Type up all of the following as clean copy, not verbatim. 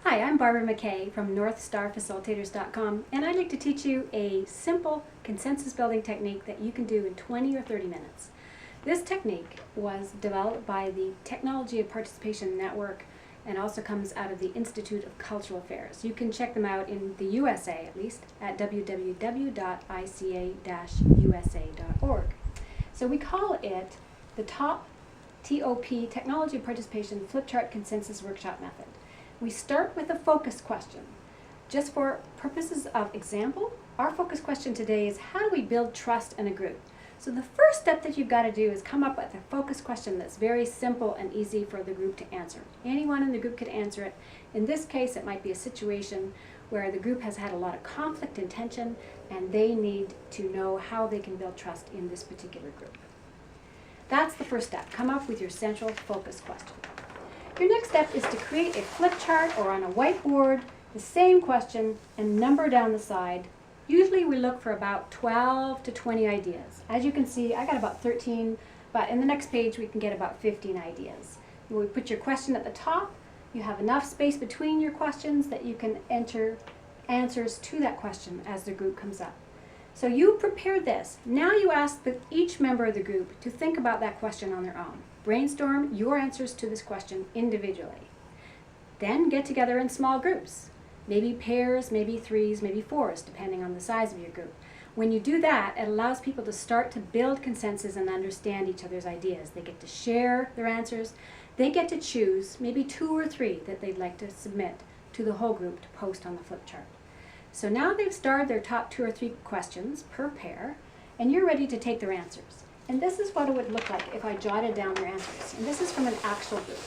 Hi, I'm Barbara McKay from NorthStarFacilitators.com, and I'd like to teach you a simple consensus building technique that you can do in 20 or 30 minutes. This technique was developed by the Technology of Participation Network and also comes out of the Institute of Cultural Affairs. You can check them out in the USA, at least, at www.ica-usa.org. So we call it the TOP Technology of Participation Flipchart Consensus Workshop Method. We start with a focus question. Just for purposes of example, our focus question today is how do we build trust in a group? So the first step that you've got to do is come up with a focus question that's very simple and easy for the group to answer. Anyone in the group could answer it. In this case, it might be a situation where the group has had a lot of conflict and tension and they need to know how they can build trust in this particular group. That's the first step. Come up with your central focus question. Your next step is to create a flip chart or on a whiteboard the same question and number down the side. Usually we look for about 12 to 20 ideas. As you can see, I got about 13, but in the next page we can get about 15 ideas. You will put your question at the top. You have enough space between your questions that you can enter answers to that question as the group comes up. So you prepare this. Now you ask each member of the group to think about that question on their own. Brainstorm your answers to this question individually. Then get together in small groups. Maybe pairs, maybe threes, maybe fours, depending on the size of your group. When you do that, it allows people to start to build consensus and understand each other's ideas. They get to share their answers. They get to choose maybe 2 or 3 that they'd like to submit to the whole group to post on the flip chart. So now they've started their top 2 or 3 questions per pair, and you're ready to take their answers. And this is what it would look like if I jotted down their answers. And this is from an actual group.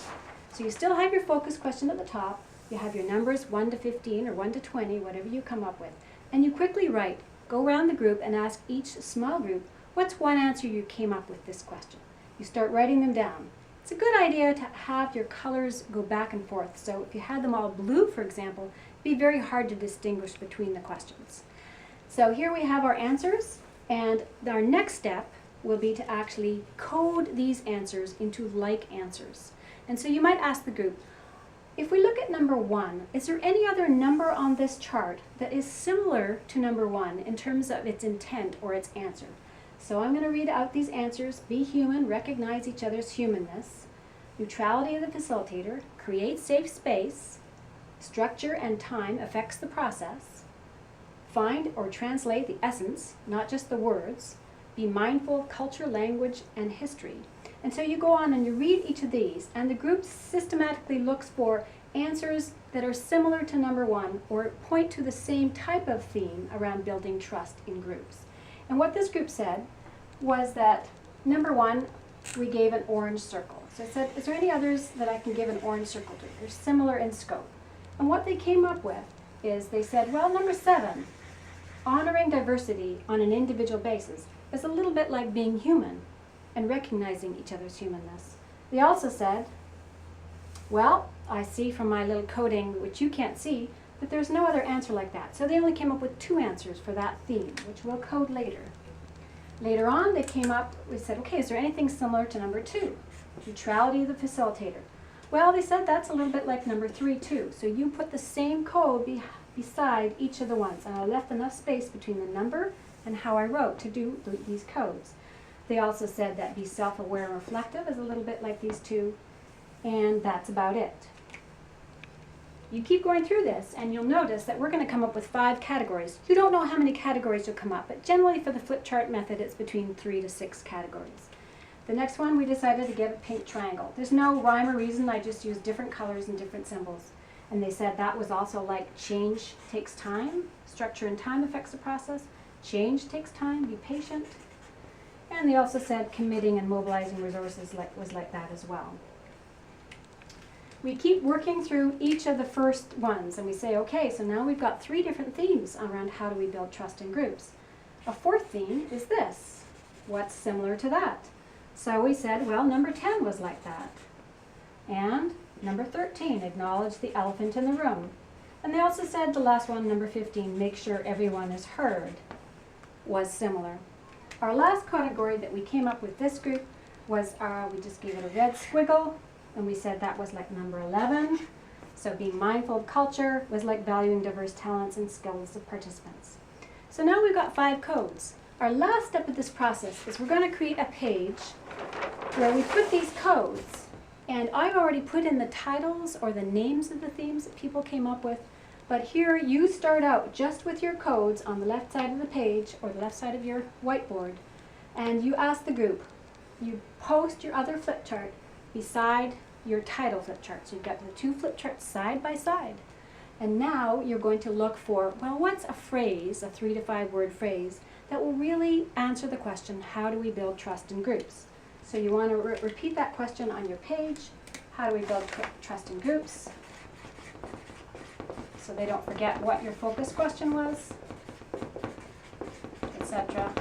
So you still have your focus question at the top. You have your numbers 1 to 15 or 1 to 20, whatever you come up with. And you quickly write, go around the group and ask each small group, what's one answer you came up with this question? You start writing them down. It's a good idea to have your colors go back and forth. So if you had them all blue, for example, it'd be very hard to distinguish between the questions. So here we have our answers, and our next step will be to actually code these answers into like answers. And so you might ask the group, if we look at number 1, is there any other number on this chart that is similar to number 1 in terms of its intent or its answer? So I'm going to read out these answers. Be human, recognize each other's humanness, neutrality of the facilitator, create safe space, structure and time affects the process, find or translate the essence, not just the words, be mindful of culture, language, and history. And so you go on and you read each of these, and the group systematically looks for answers that are similar to number 1 or point to the same type of theme around building trust in groups. And what this group said was that number 1, we gave an orange circle. So it said, is there any others that I can give an orange circle to? They're similar in scope. And what they came up with is they said, well, number 7, honoring diversity on an individual basis is a little bit like being human and recognizing each other's humanness. They also said, well, I see from my little coding, which you can't see, that there's no other answer like that. So they only came up with 2 answers for that theme, which we'll code later. Later on, they came up, we said, okay, is there anything similar to number 2? Neutrality of the facilitator. Well, they said that's a little bit like number 3 too. So you put the same code beside each of the ones. And I left enough space between the number and how I wrote to do these codes. They also said that be self-aware and reflective is a little bit like these 2. And that's about it. You keep going through this and you'll notice that we're going to come up with 5 categories. You don't know how many categories you'll come up, but generally for the flip chart method it's between 3 to 6 categories. The next one we decided to give a pink triangle. There's no rhyme or reason, I just used different colors and different symbols. And they said that was also like change takes time, structure and time affects the process, change takes time, be patient. And they also said committing and mobilizing resources was like that as well. We keep working through each of the first ones and we say, okay, so now we've got 3 different themes around how do we build trust in groups. A 4th theme is this. What's similar to that? So we said, well, number 10 was like that. And number 13, acknowledge the elephant in the room. And they also said the last one, number 15, make sure everyone is heard, was similar. Our last category that we came up with this group was, we just gave it a red squiggle, and we said that was like number 11. So So being mindful of culture was like valuing diverse talents and skills of participants. So now we've got 5 codes. Our last step of this process is we're going to create a page where we put these codes, and I've already put in the titles or the names of the themes that people came up with, but here you start out just with your codes on the left side of the page or the left side of your whiteboard, and you ask the group, you post your other flip chart beside your title flip chart. So you've got the 2 flip charts side by side. And now you're going to look for, well, what's a phrase, a 3 to 5 word phrase, that will really answer the question, how do we build trust in groups? So you want to repeat that question on your page. How do we build trust in groups? So they don't forget what your focus question was, etc.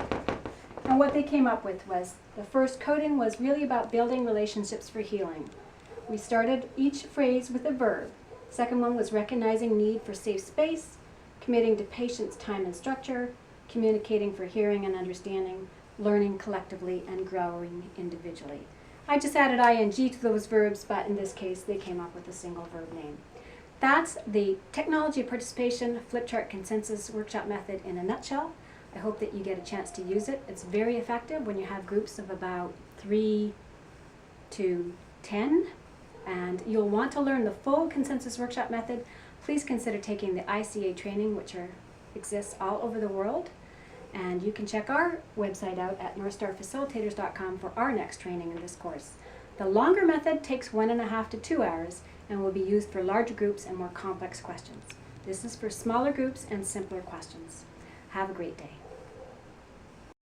And what they came up with was, the first coding was really about building relationships for healing. We started each phrase with a verb. Second one was recognizing need for safe space, committing to patience, time, and structure, communicating for hearing and understanding, learning collectively, and growing individually. I just added ing to those verbs, but in this case, they came up with a single verb name. That's the Technology Participation Flipchart Consensus Workshop Method in a nutshell. I hope that you get a chance to use it. It's very effective when you have groups of about 3 to 10, and you'll want to learn the full Consensus Workshop Method. Please consider taking the ICA training, which exists all over the world. And you can check our website out at northstarfacilitators.com for our next training in this course. The longer method takes 1.5 to 2 hours and will be used for larger groups and more complex questions. This is for smaller groups and simpler questions. Have a great day.